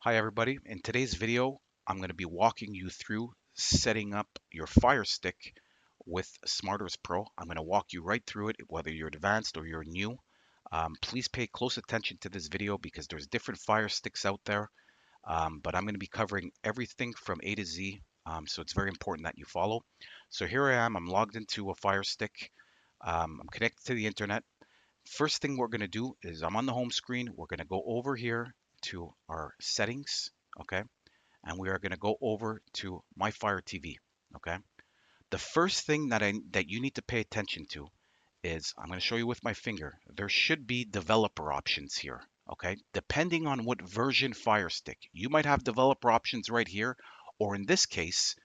Hi everybody. In today's video, I'm going to be walking you through setting up your Fire Stick with Smarters Pro. I'm going to walk you right through it, whether you're advanced or you're new. Please pay close attention to this video because there's different Fire Sticks out there, but I'm going to be covering everything from A to Z, so it's very important that you follow. So here I am. I'm logged into a Fire Stick. I'm connected to the internet. First thing we're going to do is I'm on the home screen. We're going to go over here to our settings, okay? And we are going to go over to My Fire TV, okay? The first thing that you need to pay attention to is I'm going to show you with my finger. There should be developer options here, okay? Depending on what version Fire Stick. You might have developer options right here, or in this case,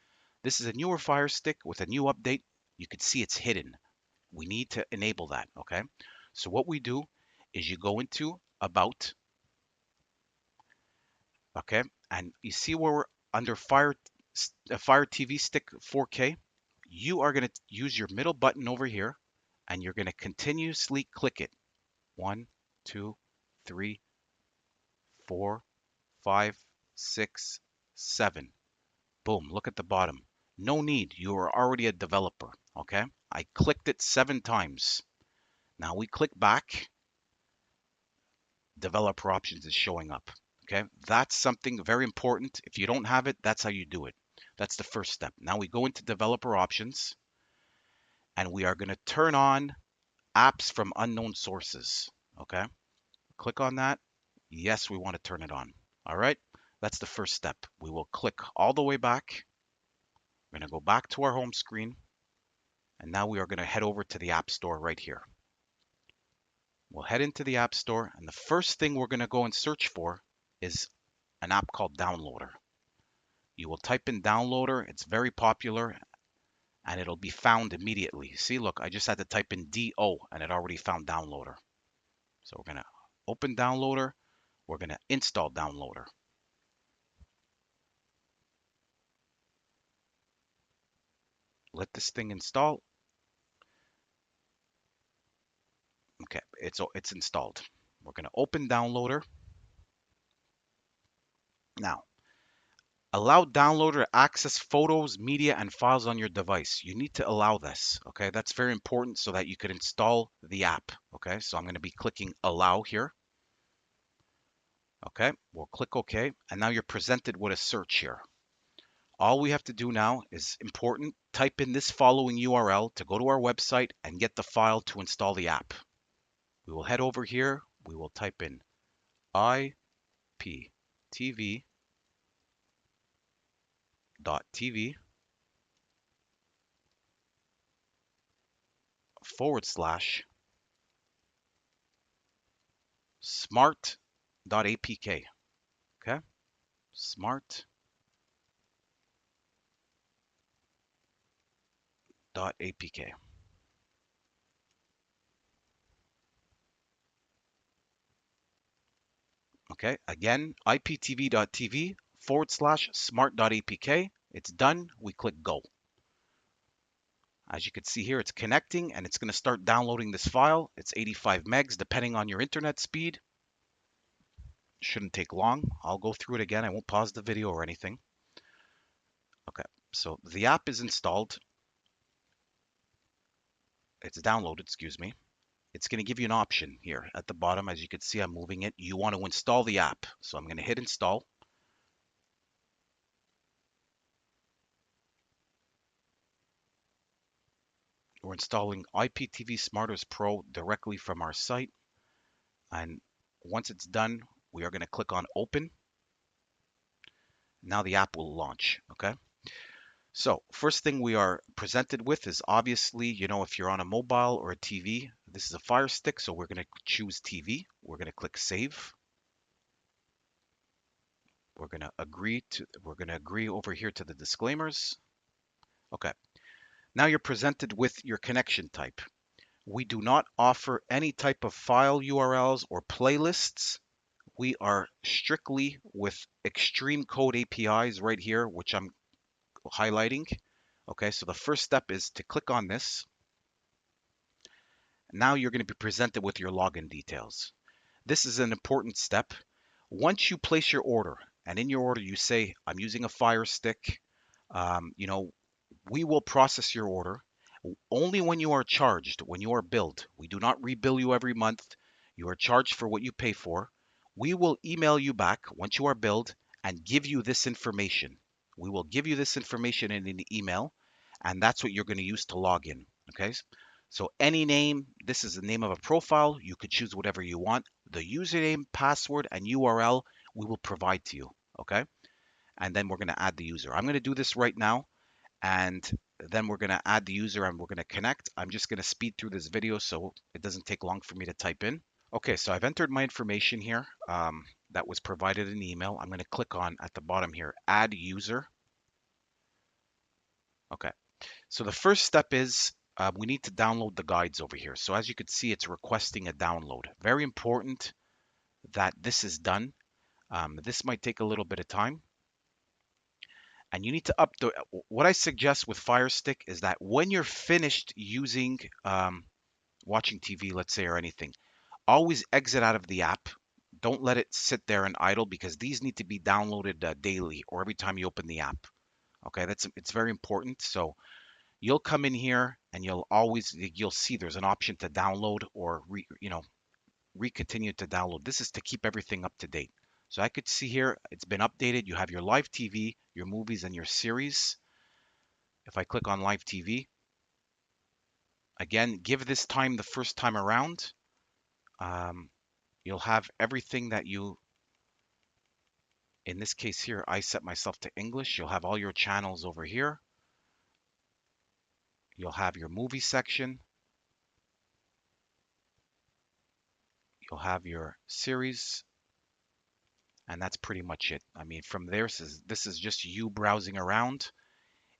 this is a newer Fire Stick with a new update. You can see it's hidden. We need to enable that, okay? So what we do is you go into About, okay? And you see where we're under Fire TV Stick 4K? You are going to use your middle button over here, and you're going to continuously click it. 1, 2, 3, 4, 5, 6, 7. Boom, look at the bottom. No need, you are already a developer, okay? I clicked it 7 times. Now we click back, developer options is showing up. Okay, that's something very important. If you don't have it, that's how you do it. That's the first step. Now we go into developer options and we are going to turn on apps from unknown sources. Okay, click on that. Yes, we want to turn it on. All right, that's the first step. We will click all the way back. We're going to go back to our home screen and now we are going to head over to the App Store right here. We'll head into the App Store and the first thing we're going to go and search for is an app called Downloader. You will type in Downloader. It's very popular and it'll be found immediately. See, look, I just had to type in DO and it already found Downloader. So we're going to open Downloader. We're going to install Downloader. Let this thing install. Okay, it's installed. We're going to open Downloader. Now, allow Downloader to access photos, media, and files on your device. You need to allow this, okay? That's very important so that you could install the app, okay? So I'm going to be clicking Allow here. Okay, we'll click OK, and now you're presented with a search here. All we have to do now is important, type in this following URL to go to our website and get the file to install the app. We will head over here, we will type in IPTV.tv/smart.apk. Okay, smart.apk. Okay, again, IPTV.tv/smart.apk. It's done. We click go. As you can see here, it's connecting and it's going to start downloading this file. It's 85 megs, depending on your internet speed. Shouldn't take long. I'll go through it again. I won't pause the video or anything. Okay, so the app is installed. It's downloaded, excuse me. It's going to give you an option here at the bottom. As you can see, I'm moving it. You want to install the app. So I'm going to hit install. We're installing IPTV Smarters Pro directly from our site. And once it's done, we are going to click on open. Now the app will launch, okay? So first thing we are presented with is obviously, if you're on a mobile or a TV, this is a Fire Stick, so we're going to choose TV. We're going to click save. We're going to agree over here to the disclaimers. Okay. Now you're presented with your connection type. We do not offer any type of file URLs or playlists. We are strictly with extreme code APIs right here, which I'm highlighting. Okay, so the first step is to click on this. Now you're going to be presented with your login details. This is an important step. Once you place your order and in your order you say, I'm using a Fire Stick, you know, we will process your order only when you are charged, when you are billed. We do not rebill you every month. You are charged for what you pay for. We will email you back once you are billed and give you this information. We will give you this information in an email, and that's what you're going to use to log in. Okay. So any name, this is the name of a profile. You could choose whatever you want. The username, password, and URL we will provide to you. Okay. And then we're going to add the user. I'm going to do this right now, and then we're going to add the user and we're going to connect. I'm just going to speed through this video so it doesn't take long for me to type in. Okay, so I've entered my information here that was provided in the email. I'm going to click on at the bottom here, add user. Okay, so the first step is we need to download the guides over here. So as you can see, it's requesting a download. Very important that this is done. This might take a little bit of time. And you need to what I suggest with Fire Stick is that when you're finished using watching TV, let's say, or anything, always exit out of the app. Don't let it sit there and idle, because these need to be downloaded daily or every time you open the app. Okay, it's very important. So you'll come in here and you'll see there's an option to download or continue to download. This is to keep everything up to date. So I could see here it's been updated. You have your live TV, your movies, and your series. If I click on live TV, again, give this time the first time around. You'll have everything that in this case here, I set myself to English. You'll have all your channels over here. You'll have your movie section. You'll have your series. And that's pretty much it. I mean, from there, this is just you browsing around.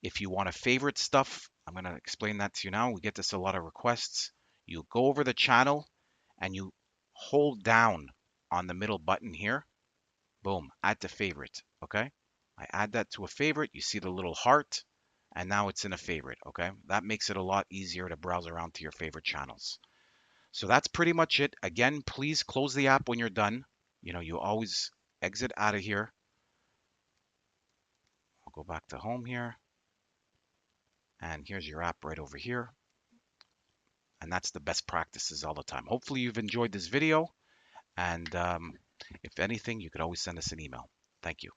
If you want to favorite stuff, I'm going to explain that to you now. We get this a lot of requests. You go over the channel and you hold down on the middle button here. Boom, add to favorite. Okay. I add that to a favorite. You see the little heart, and now it's in a favorite. Okay. That makes it a lot easier to browse around to your favorite channels. So that's pretty much it. Again, please close the app when you're done. You always exit out of here. I'll go back to home here. And here's your app right over here. And that's the best practices all the time. Hopefully you've enjoyed this video. And if anything, you could always send us an email. Thank you.